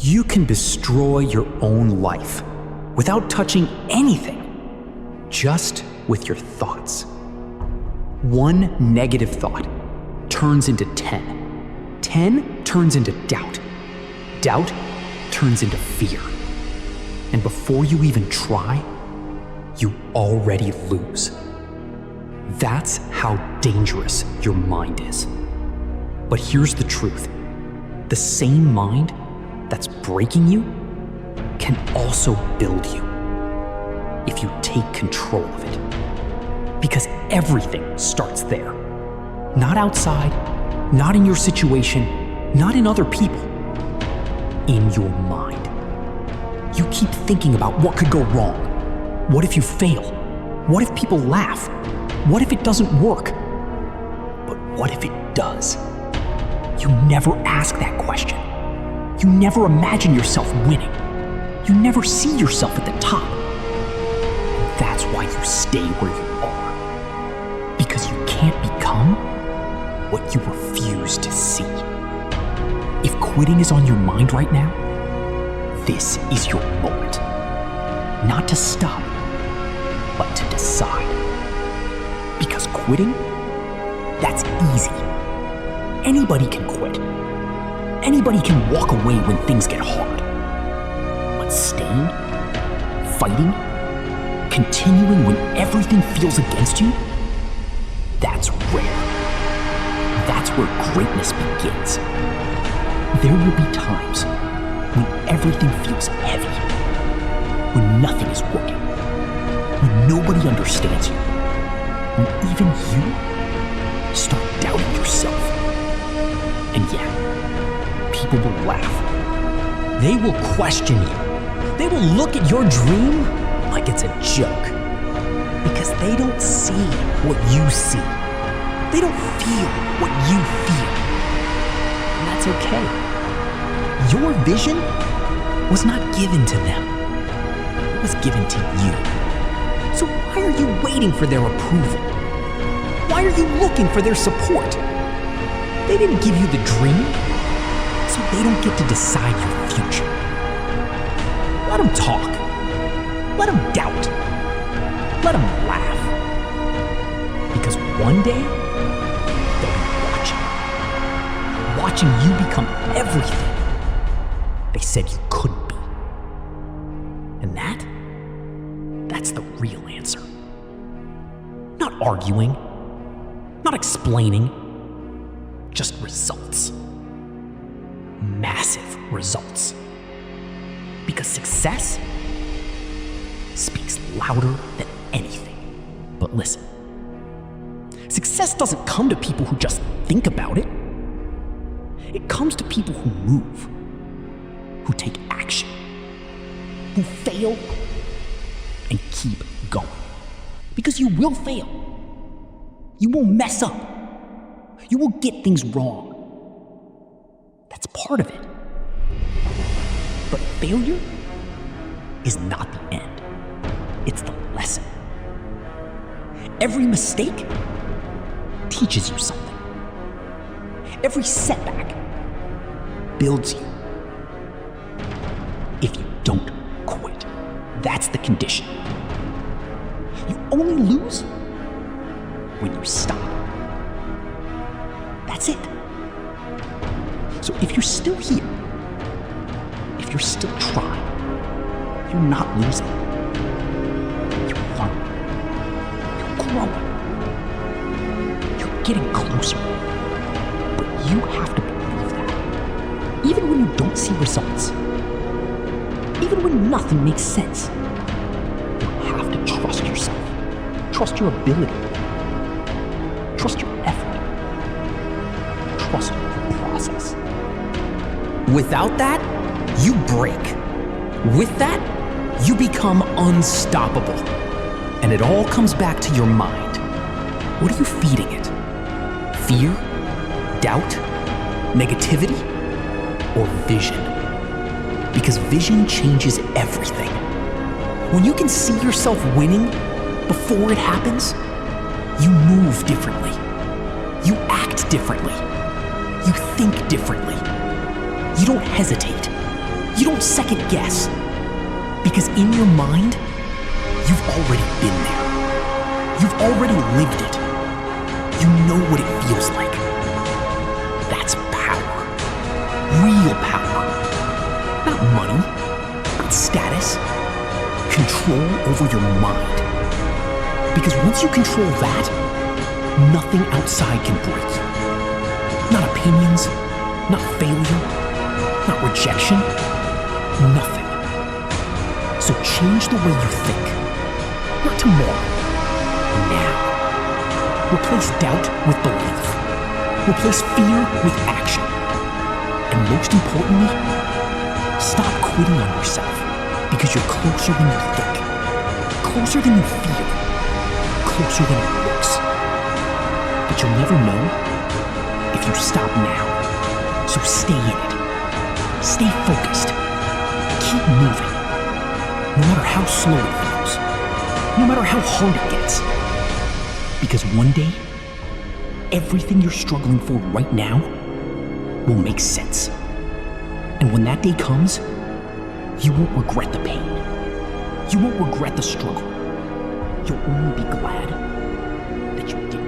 You can destroy your own life without touching anything, just with your thoughts. One negative thought turns into 10. 10 turns into doubt. Doubt turns into fear. And before you even try, you already lose. That's how dangerous your mind is. But here's the truth. The same mind that's breaking you can also build you if you take control of it. Because everything starts there. Not outside, not in your situation, not in other people. In your mind. You keep thinking about what could go wrong. What if you fail? What if people laugh? What if it doesn't work? But what if it does? You never ask that question. You never imagine yourself winning. You never see yourself at the top. And that's why you stay where you are. Because you can't become what you refuse to see. If quitting is on your mind right now, this is your moment. Not to stop, but to decide. Because quitting, that's easy. Anybody can quit. Anybody can walk away when things get hard. But staying, fighting, continuing when everything feels against you, that's rare. That's where greatness begins. There will be times when everything feels heavy, when nothing is working, when nobody understands you, when even you start doubting yourself. And yeah, people will laugh. They will question you. They will look at your dream like it's a joke. Because they don't see what you see. They don't feel what you feel. And that's okay. Your vision was not given to them. It was given to you. So why are you waiting for their approval? Why are you looking for their support? They didn't give you the dream, so they don't get to decide your future. Let them talk. Let them doubt. Let them laugh. Because one day, they'll be watching you become everything they said you couldn't be. And that's the real answer. Not arguing, not explaining, just results. Massive results. Because success speaks louder than anything. But listen, success doesn't come to people who just think about it. It comes to people who move, who take action, who fail and keep going. Because you will fail. You will mess up. You will get things wrong. That's part of it. But failure is not the end. It's the lesson. Every mistake teaches you something. Every setback builds you. If you don't quit, that's the condition. You only lose when you stop. That's it. So if you're still here, if you're still trying, you're not losing. You're learning. You're growing. You're getting closer. But you have to believe that. Even when you don't see results, even when nothing makes sense, you have to trust yourself. Trust your ability. Trust your effort. Trust the process. Without that, you break. With that, you become unstoppable. And it all comes back to your mind. What are you feeding it? Fear? Doubt? Negativity? Or vision? Because vision changes everything. When you can see yourself winning before it happens, you move differently. You act differently. You think differently. You don't hesitate. You don't second guess. Because in your mind, you've already been there. You've already lived it. You know what it feels like. That's power. Real power. Not money, not status. Control over your mind. Because once you control that, nothing outside can break you. Not opinions, not failure, not rejection, nothing. So change the way you think. Not tomorrow, now. Replace doubt with belief. Replace fear with action. And most importantly, stop quitting on yourself because you're closer than you think. Closer than you feel. Closer than it looks. But you'll never know if you stop now. So stay in it. Stay focused. Keep moving. No matter how slow it feels. No matter how hard it gets. Because one day, everything you're struggling for right now will make sense. And when that day comes, you won't regret the pain. You won't regret the struggle. You'll only be glad that you did.